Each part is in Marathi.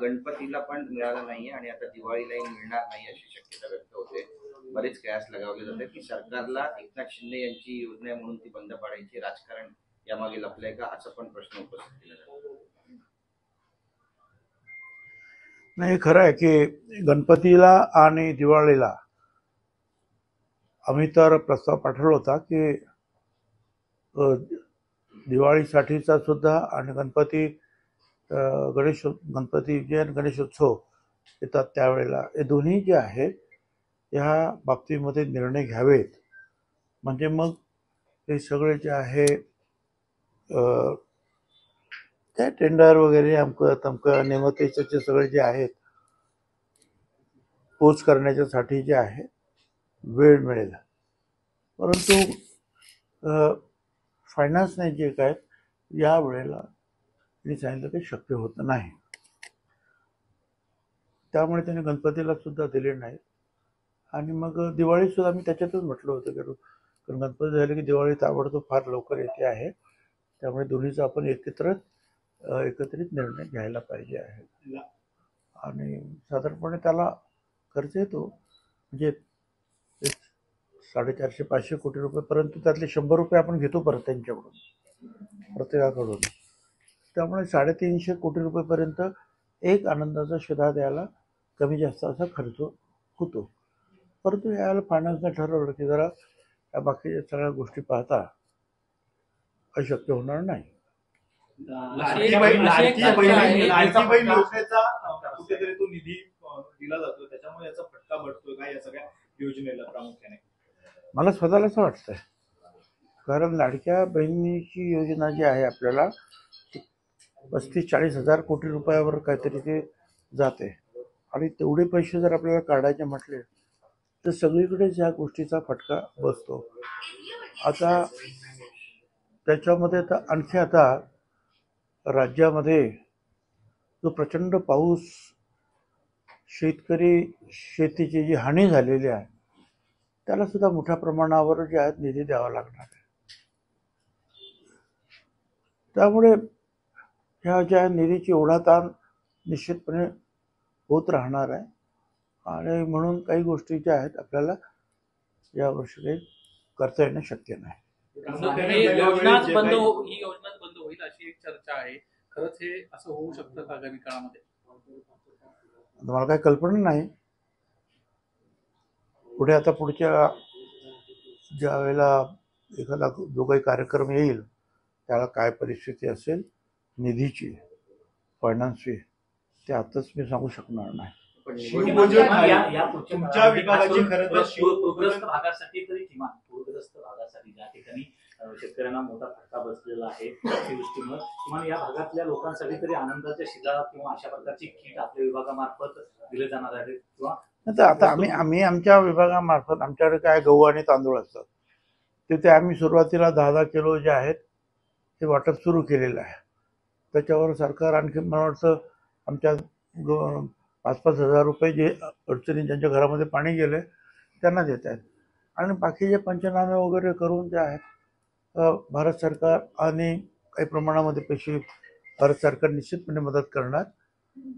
गणपतीला पण मिळाला नाहीये आणि आता दिवाळीलाही मिळणार नाही अशी शक्यता व्यक्त होते. बरेच कयास लगावले जाते की सरकारला एकनाथ शिंदे यांची योजना आहे म्हणून ती बंद पाडायची राजकारण यामागे लपलंय का, असा पण प्रश्न उपस्थित केला जातो. नाही, खरं आहे की गणपतीला आणि दिवाळीला आम्ही तर प्रस्ताव पाठवला होता की दिवाळीसाठीचा सुद्धा आणि गणपती जे गणेशोत्सव येतात त्यावेळेला हे दोन्ही जे आहेत ह्या बाबतीमध्ये निर्णय घ्यावेत. म्हणजे मग हे सगळे जे आहे त्या टेंडर वगैरे अमकं तमकं नेमतेचे सगळे जे आहेत पोच करण्याच्यासाठी जे आहे वेळ मिळेल. परंतु फायनान्सने जे काय या वेळेला त्यांनी सांगितलं की शक्य होत नाही, त्यामुळे त्यांनी गणपतीला सुद्धा दिले नाही. आणि मग दिवाळी सुद्धा मी त्याच्यातच म्हटलं होतं की कारण गणपती झाले की दिवाळी ताबडतोब फार लवकर येते आहे, त्यामुळे दोन्हीचा आपण एकत्रित निर्णय घ्यायला पाहिजे आहे. आणि साधारणपणे त्याला खर्च येतो म्हणजे 450-500 कोटी रुपये, परंतु त्यातले 100 रुपये आपण घेतो परत त्यांच्याकडून प्रत्येकाकडून. त्यामुळे 350 कोटी रुपयेपर्यंत एक आनंदाचा शिधा द्यायला कमी जास्त असा खर्च होतो. परंतु याला फायनान्सने ठरवलं की जरा या बाकीच्या सगळ्या गोष्टी पाहता अशक्य होणार नाही. लाडकी बहीण योजनेचा कुठेतरी तो निधी दिला जातो, त्याच्यामुळे याचा फटका बसतोय का या सगळ्या योजनेला प्रामुख्याने? मला स्वतःला असं वाटतंय, कारण लाडक्या बहिणीची योजना जी आहे आपल्याला 35-40 हजार कोटी रुपयावर काहीतरी ते जाते आणि तेवढे पैसे जर आपल्याला काढायचे म्हटले तर सगळीकडेच या गोष्टीचा फटका बसतो. आता त्याच्यामध्ये तर आणखी आता राज्यामध्ये जो प्रचंड पाऊस, शेतीची जी हानी झालेली आहे त्याला सुद्धा मोठ्या प्रमाणावर जे आहेत निधी द्यावा लागणार आहे. त्यामुळे ह्या ज्या निधीची ओढाताण निश्चितपणे होत राहणार आहे आणि म्हणून काही गोष्टी ज्या आहेत आपल्याला यावर्षी काही करता येणं शक्य नाही. ही योजनाच बंद होईल अशी एक चर्चा आहे. खरंच हे असं होऊ शकतं का आगामी काळामध्ये? मला काही कल्पना नाही. पुढे पुढच्या ज्या वेळेला एखादा जो काही कार्यक्रम येईल त्याला काय परिस्थिती असेल निधीची, फायनान्सची, ते आताच मी सांगू शकणार नाही. तुमच्या विभागाची खरं तर पूरग्रस्त भागासाठी तरी किमान पूरग्रस्त भागासाठी ज्या ठिकाणी शेतकऱ्यांना मोठा फटका बसलेला आहे अतिवृष्टीमुळे, किमान या भागातल्या लोकांसाठी तरी आनंदाच्या शिधा किंवा अशा प्रकारची किट आपल्या विभागामार्फत दिले जाणार आहेत किंवा आता आम्ही आमच्या विभागामार्फत आमच्याकडे काय गहू आणि तांदूळ असतात तिथे आम्ही सुरुवातीला 10-10 किलो जे आहेत ते वाटप सुरू केलेलं आहे. त्याच्यावर सरकार आणखी मला वाटतं आमच्या 5-5 हजार रुपये जे अडचणी ज्यांच्या घरामध्ये पाणी गेले त्यांना देत आहेत आणि बाकीचे पंचनामे वगैरे करून जे आहेत भारत सरकार आणि काही प्रमाणामध्ये पैसे भारत सरकार निश्चितपणे मदत करणार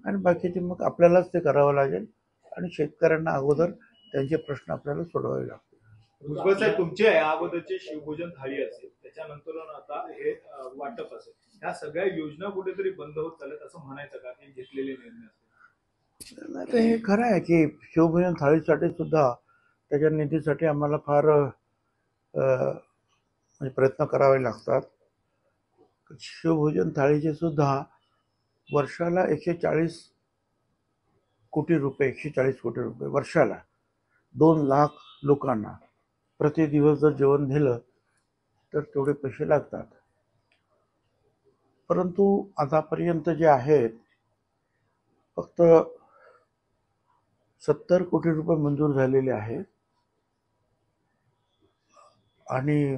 आणि बाकीचे मग आपल्यालाच ते करावं लागेल आणि शेतकऱ्यांना अगोदर त्यांचे प्रश्न आपल्याला सोडवावे लागतील. भुजबळ साहेब, तुमचे अगोदरचे शिवभोजन थाळी असेल, त्याच्यानंतर आता हे वाटप असेल, ह्या सगळ्या योजना कुठेतरी बंद होत चालत असं म्हणायचं का? हे घेतलेले निर्णय असेल हे खरं आहे की शिवभोजन थाळीसाठी सुद्धा त्याच्या निधीसाठी आम्हाला फार म्हणजे प्रयत्न करावे लागतात. शिवभोजन थाळीचे सुद्धा वर्षाला 140 कोटी रुपये वर्षाला 2 लाख लोकांना प्रति दिवस जर जेवण दिलं तर तेवढे पैसे लागतात. परंतु आतापर्यंत जे आहेत फक्त 70 कोटी रुपये मंजूर झालेले आहेत आणि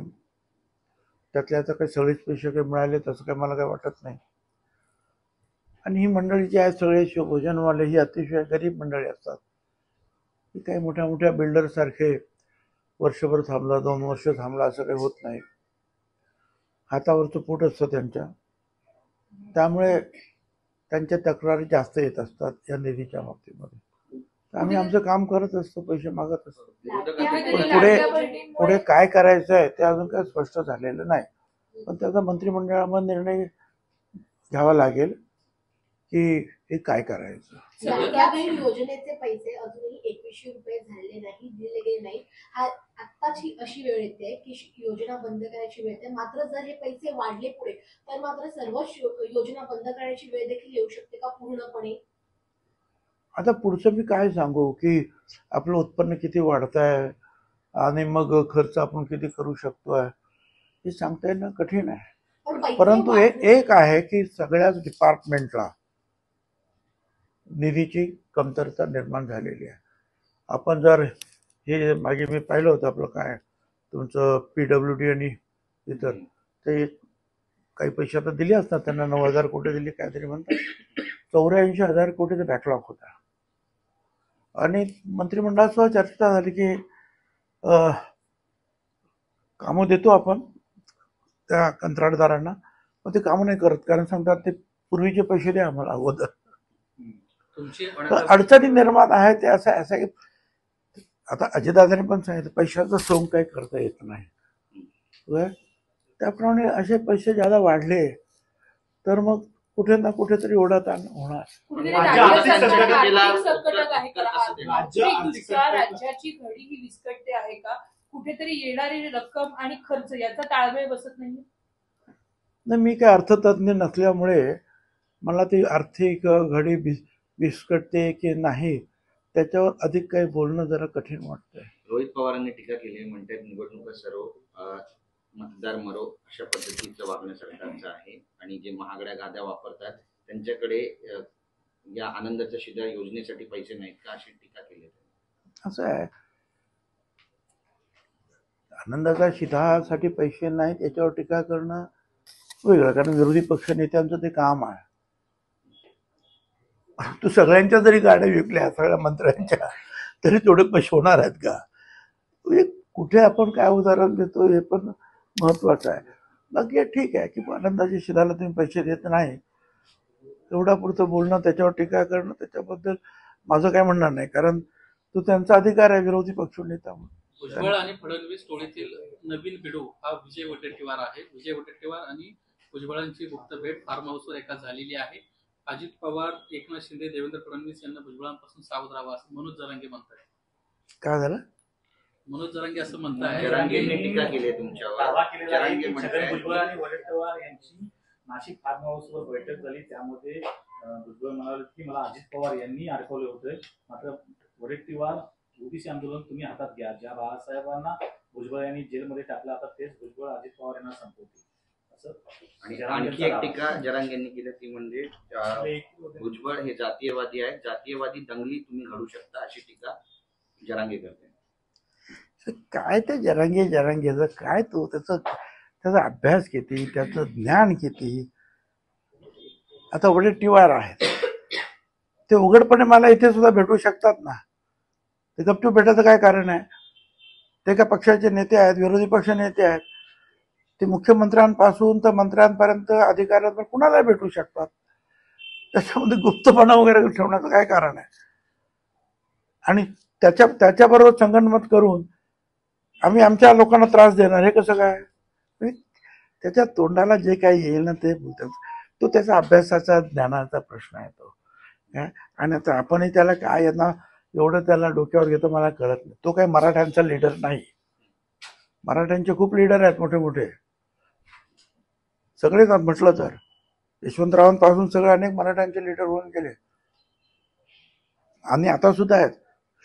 त्यातले आता काही सगळेच पैसे काही मिळाले तसं काही मला काही वाटत नाही. आणि ही मंडळी जी आहेत सगळे शिवभोजनवाले ही अतिशय गरीब मंडळी असतात. ही काही मोठ्या मोठ्या बिल्डरसारखे वर्षभर थांबला 2 वर्ष थांबला असं काही होत नाही. हातावरचं पोट असतं त्यांच्या. त्यामुळे त्यांच्या तक्रारी जास्त येत असतात या निधीच्या बाबतीमध्ये. आम्ही आमचं काम करत असतो, पैसे मागत असतो. विरोधकांचे पुढे काय करायचं आहे ते अजून काही स्पष्ट झालेलं नाही, पण त्याचा मंत्रिमंडळामध्ये निर्णय घ्यावा लागेल की हे काय करायचं. लाडक्या योजनेचे पैसे अजूनही 2100 रुपये झाले नाही, दिले गेले नाही. हा आत्ताची अशी वेळ येते की योजना बंद करायची वेळ येते. मात्र जर हे पैसे वाढले पुढे तर मात्र सर्वच योजना बंद करण्याची वेळ देखील येऊ शकते का पूर्णपणे? आता पुढचं मी काय सांगू की आपलं उत्पन्न किती वाढत आहे आणि मग खर्च आपण किती करू शकतोय हे सांगता येणं कठीण आहे. पण पैसे परंतु वाढले- एक आहे की सगळ्याच डिपार्टमेंटला निधीची कमतरता निर्माण झालेली आहे. आपण जर हे मागे मी पाहिलं होतं आपलं काय तुमचं PWD आणि इतर ते काही पैसे आता दिले असतात त्यांना 9,000 कोटी दिली काहीतरी म्हणतात. 84,000 कोटीचा बॅकलॉग होता आणि मंत्रिमंडळासह चर्चा झाली की कामं देतो आपण त्या कंत्राटदारांना, पण ते कामं नाही करत कारण सांगतात ते पूर्वीचे पैसे द्या आम्हाला अगोदर. तुमची तर अडचणी निर्माण आहे ते असं आता अजितदादांनी पण सांगितलं पैशाचं सोंग काही करता येत नाही. त्याप्रमाणे असे पैसे ज्यादा वाढले तर मग कुठे ना कुठेतरी ओढाताण होणार. कुठेतरी राज्य राज्य आर्थिक सरकार संकटात- आर्थिक संकटात आहे का? राज्य आर्थिक आर्थिक दुष्काळ, संकटात- राज्याची घडी ही विस्कटते आहे का? कुठेतरी येणारी रक्कम आणि खर्च याचा ताळमेळ बसत नाही. नाही, मी काय अर्थतज्ञ नसल्यामुळे मला ती आर्थिक घडी विस्कटते की नाही त्याच्यावर अधिक काही बोलणं जरा कठीण वाटतंय. रोहित पवारांनी टीका केली, म्हणतात निवडणुका सर्व मतदार मरो अशा पद्धतीचं वागणं सरकारचं आहे आणि जे महागड्या गाद्या वापरतात त्यांच्याकडे या आनंदाच्या शिधा योजनेसाठी पैसे नाहीत का अशी टीका केली. असं आहे, आनंदाच्या शिधासाठी पैसे नाहीत याच्यावर टीका करणं वेगळं, कारण विरोधी पक्ष नेत्यांचं ते काम आहे. तू सगळ्यांच्या जरी गाड्या विकल्या सगळ्या मंत्र्यांच्या तरी तेवढे पैसे होणार आहेत का? म्हणजे कुठे आपण काय उदाहरण देतो हे पण महत्वाचं आहे. बाकी ठीक आहे की आनंदाच्या शिधाला तुम्ही पैसे देत नाही एवढा पुरतं बोलणं, त्याच्यावर टीका करणं त्याच्याबद्दल माझं काय म्हणणं नाही, कारण तो त्यांचा अधिकार आहे विरोधी पक्ष नेता म्हणून. भुजबळ आणि फडणवीस टोळीतील नवीन बिडू हा विजय वडेट्टीवार आहे. विजय वडेट्टीवार आणि भुजबळांची गुप्त भेट फार्म हाऊसवर एका झालेली आहे. अजित पवार, एकनाथ शिंदे, देवेंद्र फडणवीस यांना भुजबळांपासून सावध राहावं असं मनोज जरांगे म्हणतात. काय झालं? मनोज जरांगे असं म्हणताय. जरांगेंनी टीका केली आहे दावा तुमच्यावर. केलेला आहे जरांगे की छगन भुजबळ म्हणतात आणि वडेट्टीवार यांची नाशिक फार्म हाऊसवर बैठक झाली. त्यामध्ये भुजबळ म्हणाले की मला अजित पवार यांनी अडकवले होते. मात्र वडेट्टीवार ओबीसी आंदोलन तुम्ही हातात घ्या. ज्या बाळासाहेबांना भुजबळ यांनी जेलमध्ये टाकलं आता तेच भुजबळ अजित पवार यांना संपवतील असं. आणि आणखी एक टीका जरांगेंनी केली ती म्हणजे भुजबळ हे जातीयवादी आहेत, जातीयवादी दंगली तुम्ही घडू शकता अशी टीका जरांगे करते. काय ते जरांगेचं काय तो त्याचा अभ्यास किती, त्याचं ज्ञान किती. आता वडेट्टीवार आहेत ते उघडपणे मला इथे सुद्धा भेटू शकतात ना, ते गपचूप भेटायचं काय कारण आहे? ते का पक्षाचे नेते आहेत, विरोधी पक्ष नेते आहेत, ते मुख्यमंत्र्यांपासून तर मंत्र्यांपर्यंत अधिकाऱ्यांपर्यंत कुणाला भेटू शकतात. त्याच्यामध्ये गुप्तपणा वगैरे ठेवण्याचं काय कारण आहे? आणि त्याच्याबरोबर संगनमत करून आम्ही आमच्या लोकांना त्रास देणार हे कसं काय? त्याच्या तोंडाला जे काही येईल ना ते बोलतात. तो त्याचा अभ्यासाचा ज्ञानाचा प्रश्न आहे तो. आणि आता आपणही त्याला काय यांना एवढं त्याला डोक्यावर घेतो मला कळत नाही. तो काही मराठ्यांचा लीडर नाही. मराठ्यांचे खूप लीडर आहेत मोठे मोठे सगळेच म्हटलं तर यशवंतरावांपासून सगळे अनेक मराठ्यांचे लीडर होऊन गेले आणि आता सुद्धा आहेत.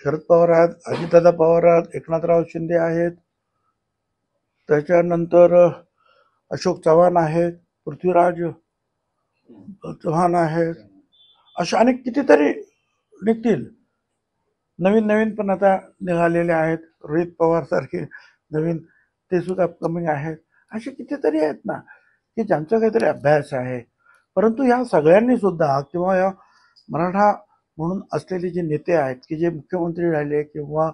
शरद पवार आहेत, अजितदादा पवार आहेत, एकनाथराव शिंदे आहेत, त्याच्यानंतर अशोक चव्हाण आहेत, पृथ्वीराज चव्हाण आहेत, अशा अनेक कितीतरी निघतील. नवीन पण आता निघालेले आहेत. रोहित पवार सारखे नवीन ते सुद्धा कमिंग आहेत. असे कितीतरी आहेत ना की ज्यांचा काहीतरी अभ्यास आहे. परंतु या सगळ्यांनी सुद्धा किंवा या मराठा म्हणून असलेले जे नेते आहेत की जे मुख्यमंत्री राहिले किंवा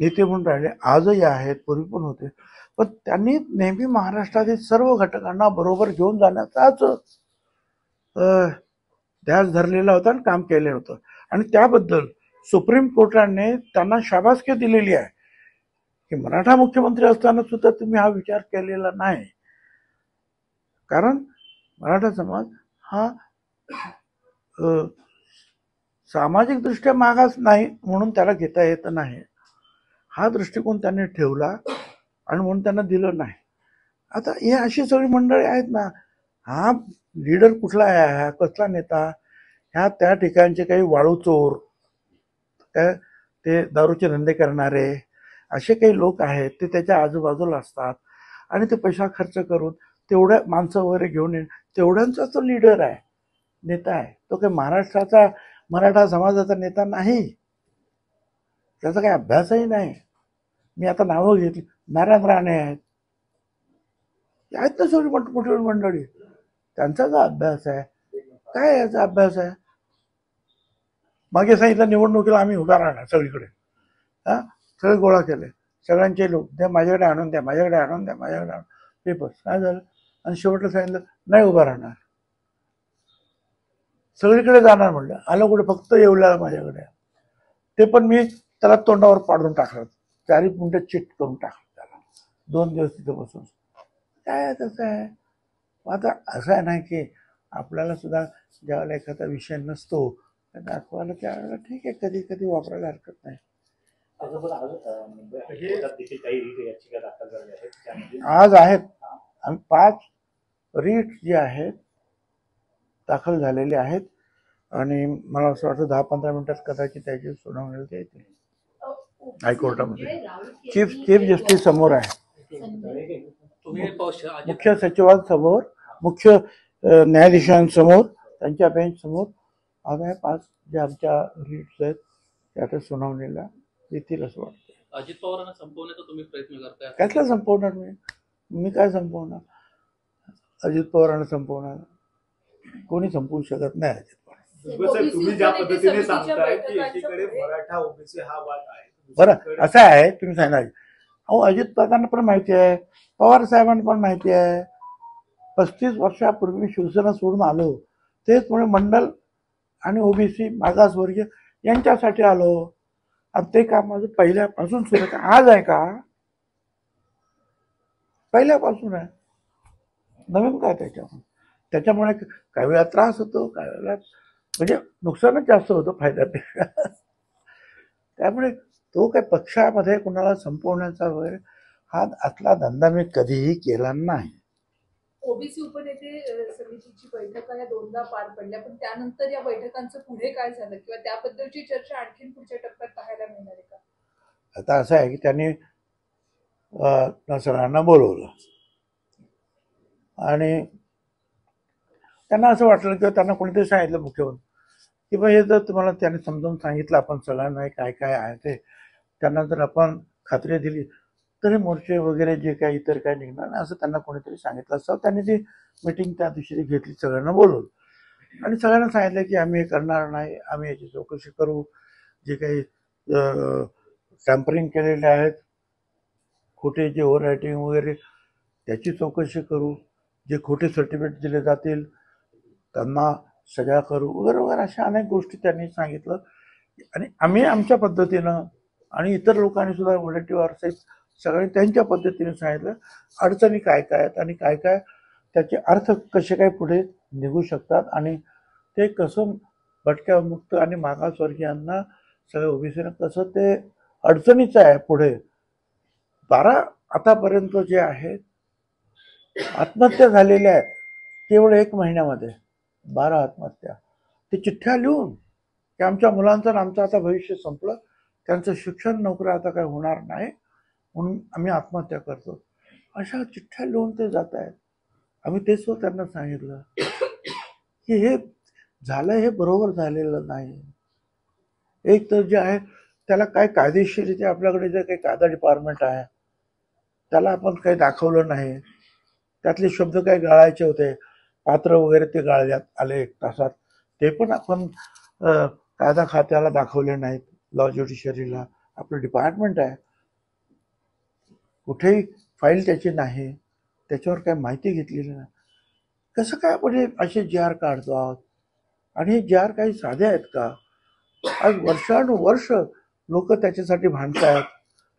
नेते म्हणून राहिले आजही आहेत, पूर्वी पण होते, पण त्यांनी नेहमी महाराष्ट्रातील सर्व घटकांना बरोबर घेऊन जाण्याचाच ध्यास धरलेला होता आणि काम केलं होतं. आणि त्याबद्दल सुप्रीम कोर्टाने त्यांना शाबासकी दिलेली आहे की मराठा मुख्यमंत्री असताना सुद्धा तुम्ही हा विचार केलेला नाही. कारण मराठा समाज हा सामाजिक दृष्ट्या मागास नाही म्हणून त्याला घेता येत नाही, हा दृष्टिकोन त्यांनी ठेवला आणि म्हणून त्यांना दिलं नाही. आता हे अशी सगळी मंडळी आहेत ना, हा लीडर कुठला आहे, हा कसला नेता, ह्या त्या ठिकाणचे काही वाळू चोर, ते दारूचे धंदे करणारे असे काही लोक आहेत, ते त्याच्या आजूबाजूला असतात आणि ते पैसा खर्च करून तेवढ्या माणसं वगैरे घेऊन येईल, तेवढ्यांचा तो लीडर आहे, नेता आहे. तो काही महाराष्ट्राचा मराठा समाजाचा नेता नाही, त्याचा काही अभ्यासही नाही. मी आता नावं घेतली, नारायण राणे आहेत ना सगळी मोठी मंडळी, त्यांचा जो अभ्यास आहे, काय याचा अभ्यास आहे. मागे सांगितलं निवडणुकीला आम्ही उभा राहणार सगळीकडे, हा सगळे गोळा केले, सगळ्यांचे लोक द्या, माझ्याकडे आणून द्या, माझ्याकडे आणून द्या, माझ्याकडे आणून पेपर्स. काय झालं, आणि शेवटला सांगितलं नाही उभा राहणार, सगळीकडे जाणार म्हणलं. आलं कुठे, फक्त येवल्याला माझ्याकडे, ते पण मी त्याला तोंडावर पाडून टाकलं, 4 मिनिटं चिट करून टाकलं त्याला, 2 दिवस तिथं बसून. काय तसं आहे. आता असं आहे ना की आपल्याला सुद्धा ज्यावेळेला एखादा विषय नसतो दाखवायला त्यावेळेला ठीक आहे, कधी कधी वापरायला हरकत नाही. त्याचबरोबर आज मुंबई कोर्टात देखील काही रीट याचिका दाखल झाल्या आहेत, त्यामध्ये आज आहेत 5 रीट जे आहेत दाखल झालेले आहेत आणि मला असं वाटतं 10-15 मिनिटात कदाचित त्याची सुनावणी ते येतील हायकोर्टामध्ये. चीफ जस्टिस समोर आहे, तुम्ही पाहू शकता अजित मुख्य सचिवांसमोर, मुख्य न्यायाधीशांसमोर, त्यांच्या बेंच समोर आज आहे 5 जे आमच्या रीट्स आहेत त्या आता सुनावणीला येतील असं वाटतं. अजित पवारांना संपवण्याचा तुम्ही प्रयत्न करताय. कसला संपवणार मी काय संपवणार, अजित पवारांना संपवणार, कोणी संपवू शकत नाही अजित पवार. भुजबळ साहेब, तुम्ही ज्या पद्धतीने सांगताय की एकीकडे मराठा ओबीसी हा वाद आहे, बरं असं आहे, तुम्ही सांगा अहो अजित पवारांना पण माहिती आहे, पवार साहेबांना पण माहिती आहे, 35 वर्षापूर्वी शिवसेना सोडून आलो तेच म्हणून मंडल आणि ओबीसी मागासवर्गीय यांच्यासाठी आलो. आणि ते काम माझं पहिल्यापासून सुरू आहे. आज आहे का, पहिल्यापासून आहे, नवीन काय त्याच्यामुळे काही वेळा त्रास होतो, काही वेळेला म्हणजे नुकसानच जास्त होतं फायद्यापेक्षा. त्यामुळे तो काही पक्षामध्ये कुणाला संपवण्याचा वगैरे हा आतला धंदा मी कधीही केला नाही. ओबीसी उपनेते समितीची बैठका या 2दा पार पडल्या, पण त्यानंतर या बैठकांचं पुढे काय झालं किंवा त्याबद्दलची चर्चा आणखीन पुढच्या टप्प्यात पाहायला मिळणार आहे का? आता असं आहे की त्यांनी सगळ्यांना बोलवलं आणि त्यांना असं वाटलं किंवा त्यांना कोणीतरी सांगितलं मुख्यमंत्री की बाबा हे जर तुम्हाला त्यांनी समजावून सांगितलं आपण सगळ्यांना काय काय आहे ते, त्यांना जर आपण खात्री दिली तरी मोर्चे वगैरे जे काही इतर काय निघणार नाही असं त्यांना कोणीतरी सांगितलं असतं. त्यांनी ती मीटिंग त्या दिवशी घेतली, सगळ्यांना बोलवलं आणि सगळ्यांना सांगितलं की आम्ही हे करणार नाही, आम्ही याची चौकशी करू, जे काही टॅम्परिंग केलेले आहेत, खोटे जे ओव्हर रायटिंग वगैरे त्याची चौकशी करू, जे खोटे सर्टिफिकेट दिले जातील त्यांना सजा करू वगैरे वगैरे अशा अनेक गोष्टी त्यांनी सांगितलं. आणि आम्ही आमच्या पद्धतीनं आणि इतर लोकांनी सुद्धा व्हॉलेंटिअर सगळ्यांनी त्यांच्या पद्धतीने सांगितलं अडचणी काय काय आहेत आणि काय काय त्याचे अर्थ कसे काय पुढे निघू शकतात आणि ते कसं भटक्यामुक्त आणि मागासवर्गीयांना सगळं ओबीसीनं कसं ते अडचणीचं आहे पुढे. 12 आतापर्यंत जे आहेत आत्महत्या झालेल्या आहेत केवळ 1 महिन्यामध्ये 12 आत्महत्या, ते चिठ्ठ्या लिहून की आमच्या मुलांचं आणि आमचं आता भविष्य संपलं, त्यांचं शिक्षण नोकरी आता काय होणार नाही म्हणून आम्ही आत्महत्या करतो, अशा चिठ्ठ्या लिहून ते जात आहेत. आम्ही तेच त्यांना सांगितलं की हे झालं हे बरोबर झालेलं नाही. एक तर जे आहे त्याला काय कायदेशीरित्या आपल्याकडे जे काही कायदा डिपार्टमेंट आहे त्याला आपण काही दाखवलं नाही, त्यातले शब्द काही गाळायचे होते, पात्र वगैरे ते गाळण्यात आले 1 तासात, ते पण आपण कायदा खात्याला दाखवले नाहीत, लॉ ज्युडिशरीला. आपलं डिपार्टमेंट आहे, कुठेही फाईल त्याची नाही, त्याच्यावर काय माहिती घेतलेली नाही. कसं काय आपण असे GR काढतो आहोत. आणि जे आर काही साधे आहेत का? आज वर्षानुवर्ष लोक त्याच्यासाठी भांडतायत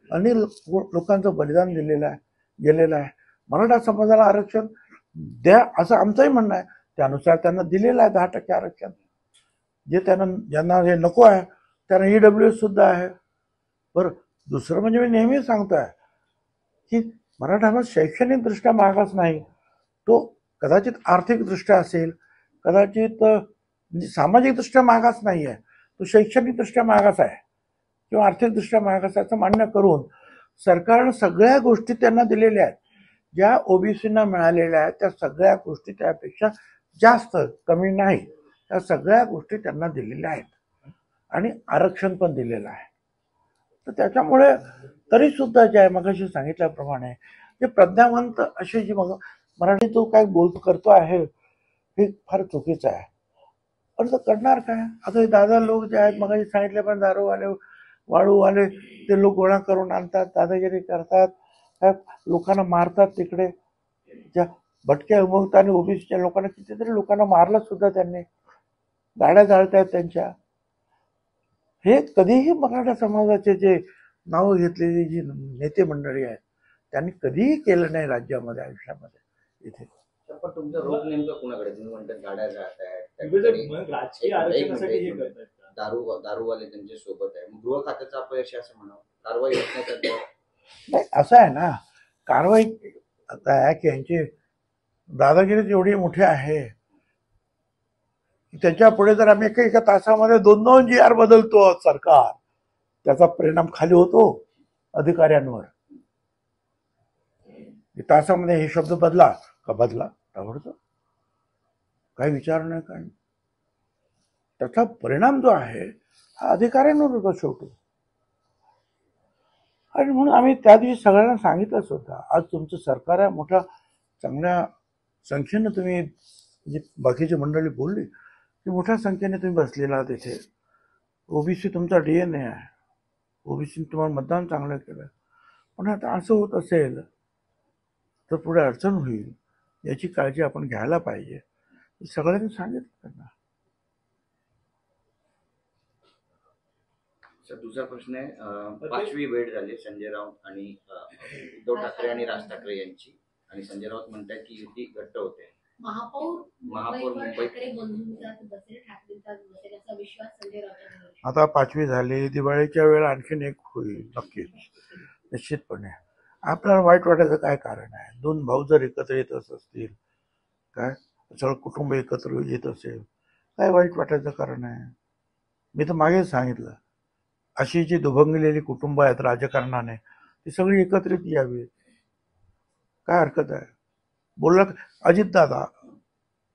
आणि लोकांचं बलिदान गेलेलं आहे. मराठा समाजाला आरक्षण द्या असं आमचंही म्हणणं आहे. त्यानुसार त्यांना दिलेलं आहे 10% आरक्षण. जे ज्यांना हे नको आहे त्यांना EWS सुद्धा आहे. बरं, दुसरं म्हणजे मी नेहमी सांगतोय की मराठा समाज शैक्षणिकदृष्ट्या मागास नाही, तो कदाचित आर्थिकदृष्ट्या असेल, कदाचित म्हणजे सामाजिकदृष्ट्या मागास नाही आहे, तो शैक्षणिकदृष्ट्या मागास आहे किंवा आर्थिकदृष्ट्या मागास आहे असं मान्य करून सरकारनं सगळ्या गोष्टी त्यांना दिलेल्या आहेत. ज्या ओबीसींना मिळालेल्या आहेत त्या सगळ्या गोष्टी त्यापेक्षा जास्त, कमी नाही, त्या सगळ्या गोष्टी त्यांना दिलेल्या आहेत आणि आरक्षण पण दिलेलं आहे. तर त्याच्यामुळे तरी सुद्धा जे आहे मगाशी सांगितल्याप्रमाणे जे प्रज्ञावंत असे जी मराठी तो काय करतो आहे हे फार चुकीचं आहे. पण तो करणार काय? आता हे दादा लोक जे आहेत मगाशी सांगितले पण दारूवाले, वाळूवाले, ते लोक गोळा करून आणतात, दादागिरी करतात, लोकांना मारतात. तिकडे ज्या भटक्या विमुक्त आणि ओबीसीच्या लोकांना कितीतरी लोकांना मारलं सुद्धा त्यांनी, गाड्या जाळतायत त्यांच्या. हे कधीही मराठा समाजाचे जे नावं घेतलेली जी नेते मंडळी आहेत त्यांनी कधीही केलं नाही राज्यामध्ये, आयुष्यामध्ये. इथे पण तुमचा रोग नेमका कुणाकडे? तुम्ही म्हणतात गाड्या मग राजकीय आरक्षणासाठी हे करतायत का? दारूवाले त्यांच्या सोबत आहे. गृह खात्याचं अपयश असं म्हणावं, कारवाई होत नाही त्याच्यावर. नाही, असं आहे ना, कारवाई आता आहे की यांची दादागिरी एवढी मोठी आहे की त्याच्या पुढे जर आम्ही एका तासामध्ये 2-2 GR बदलतो सरकार, त्याचा परिणाम खाली होतो अधिकाऱ्यांवर. तासामध्ये हे शब्द बदला का बदला, आवडतं काही विचार नाही, काय त्याचा परिणाम जो आहे हा अधिकाऱ्यांवर होतो शेवटी. आणि म्हणून आम्ही त्या दिवशी सगळ्यांना सांगितलंच होतं, आज तुमचं सरकार आहे, मोठ्या चांगल्या संख्येनं तुम्ही, जी बाकीची मंडळी बोलली की मोठ्या संख्येने तुम्ही बसलेला आहात इथे. ओबीसी तुमचा DNA आहे, ओबीसी तुम्हाला मतदान चांगलं केलं. पण आता असं होत असेल तर पुढे अडचण होईल, याची काळजी आपण घ्यायला पाहिजे, सगळ्यांनी सांगितलं त्यांना. सर, दुसरा प्रश्न आहे, 5वी भेट झाली संजय राऊत आणि उद्धव ठाकरे आणि राज ठाकरे यांची, आणि संजय राऊत म्हणतात की युती घट्ट होते. महापौर ठाकरे बंधूंचाच बसेल, ठाकरेंचाच बसेल असा विश्वास संजय राऊत. आता 5वी झाली, दिवाळीच्या वेळेला आणखीन एक होईल नक्कीच, निश्चितपणे. आपल्याला वाईट वाटायचं काय कारण आहे? 2 भाऊ जर एकत्र येत असतील, काय सगळं कुटुंब एकत्र येत असेल, काय वाईट वाटायचं कारण आहे? मी तर मागेच सांगितलं, अशी जी दुभंगलेली कुटुंब आहेत राजकारणाने, ती सगळी एकत्रित यावी, काय हरकत आहे? बोलला अजितदादा,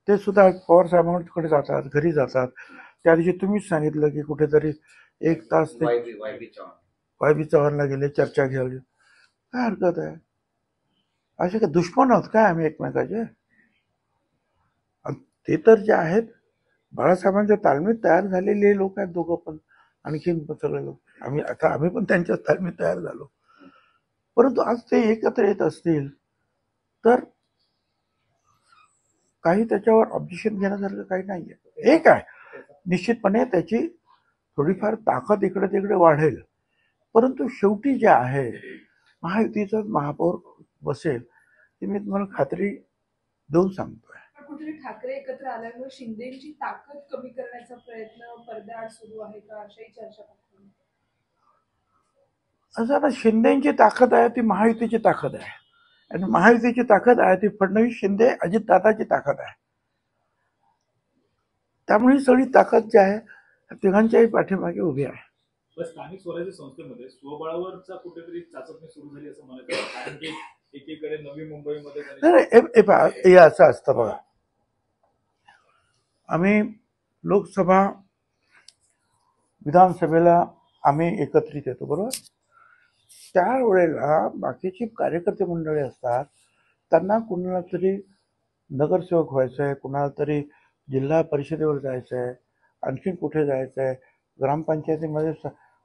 ते सुद्धा पवार साहेबांकडे जातात, घरी जातात. त्या दिवशी तुम्हीच सांगितलं की कुठेतरी 1 तास ते वाय बी चव्हाणला गेले, चर्चा घ्यावी, काय हरकत आहे? असे काय दुश्मन आहोत काय आम्ही एकमेकाचे? ते तर जे आहेत बाळासाहेबांच्या तालमीत तयार झालेले लोक आहेत दोघं पण, आणखीन सगळे लोक. आम्ही पण त्यांच्या तालमीत तयार झालो. परंतु आज ते एकत्र येत असतील तर काही त्याच्यावर ऑब्जेक्शन घेण्यासारखं काही नाहीये. एक आहे, निश्चितपणे त्याची थोडीफार ताकद इकडे तिकडे वाढेल, परंतु शेवटी जे आहे महायुतीचा महापौर बसेल, ती मी तुम्हाला खात्री देऊन सांगतोय. कुठेतरी ठाकरे एकत्र आल्यामुळे शिंदेची ताकद कमी करण्याचा प्रयत्न पडद्याआड सुरू आहे का, अशाही चर्चा करतात. असं आता शिंदेची ताकद आहे ती महायुतीची ताकद आहे, आणि महायुतीची ताकद आहे ती फडणवीस, शिंदे, अजितदादाची ताकद आहे. त्यामुळे सगळी ताकद जी आहे तिघांच्याही पाठीमागे उभी आहे. स्थानिक स्वराज्य संस्थेमध्ये स्वबळावरचा कुठेतरी चाचपणी सुरू झाली असं म्हणत आहे, कारण की एकीकडे नवी मुंबईमध्ये हे असं असतं बघा, आम्ही लोकसभा विधानसभेला आम्ही एकत्रित येतो बरोबर. त्यावेळेला बाकीची कार्यकर्ते मंडळी असतात, त्यांना कुणाला तरी नगरसेवक व्हायचं आहे, कुणाला तरी जिल्हा परिषदेवर जायचं आहे, आणखीन कुठे जायचं आहे, ग्रामपंचायतीमध्ये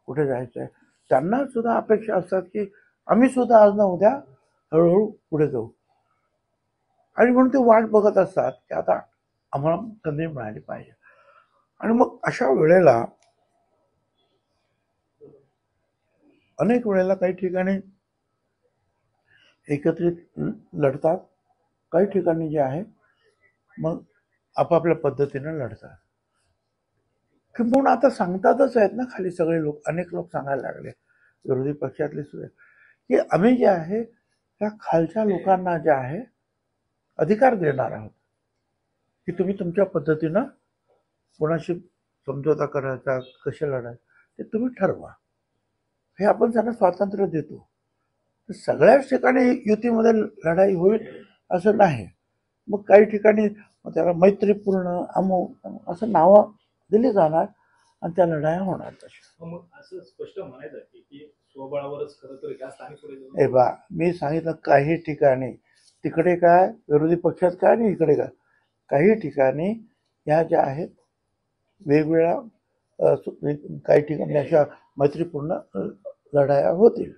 कुठे जायचं आहे. त्यांना सुद्धा अपेक्षा असतात की आम्ही सुद्धा आज ना उद्या हळूहळू पुढे जाऊ, आणि म्हणून ते वाट बघत असतात की आता आम्हाला संधी मिळाली पाहिजे. आणि मग अशा वेळेला अनेक वेळेला काही ठिकाणी एकत्रित लढतात, काही ठिकाणी जे आहे मग आपापल्या पद्धतीने लढतात. किंबहुना आता सांगतातच आहेत ना खाली सगळे लोक, अनेक लोक सांगायला लागले विरोधी पक्षातले सुद्धा, की आम्ही जे आहे त्या खालच्या लोकांना जे आहे अधिकार देणार आहोत की तुम्ही तुमच्या पद्धतीनं कोणाशी समझोता करायचा, कसे लढायचं ते तुम्ही ठरवा. हे आपण त्यांना स्वातंत्र्य देतो. तर सगळ्याच ठिकाणी युतीमध्ये लढाई होईल असं नाही. मग काही ठिकाणी त्याला मैत्रीपूर्ण अमुक असं नावं दिली जाणार आणि त्या लढाया होणार तशा. मग असं स्पष्ट म्हणायचं की स्वबळावरच खरं तर ह्या स्थानिक स्वराज्य हे बा मी सांगितलं काही ठिकाणी तिकडे काय विरोधी पक्षात काय आणि इकडे काय, काही ठिकाणी ह्या ज्या आहेत वेगवेगळ्या काही ठिकाणी अशा मैत्रीपूर्ण लढाया होतील.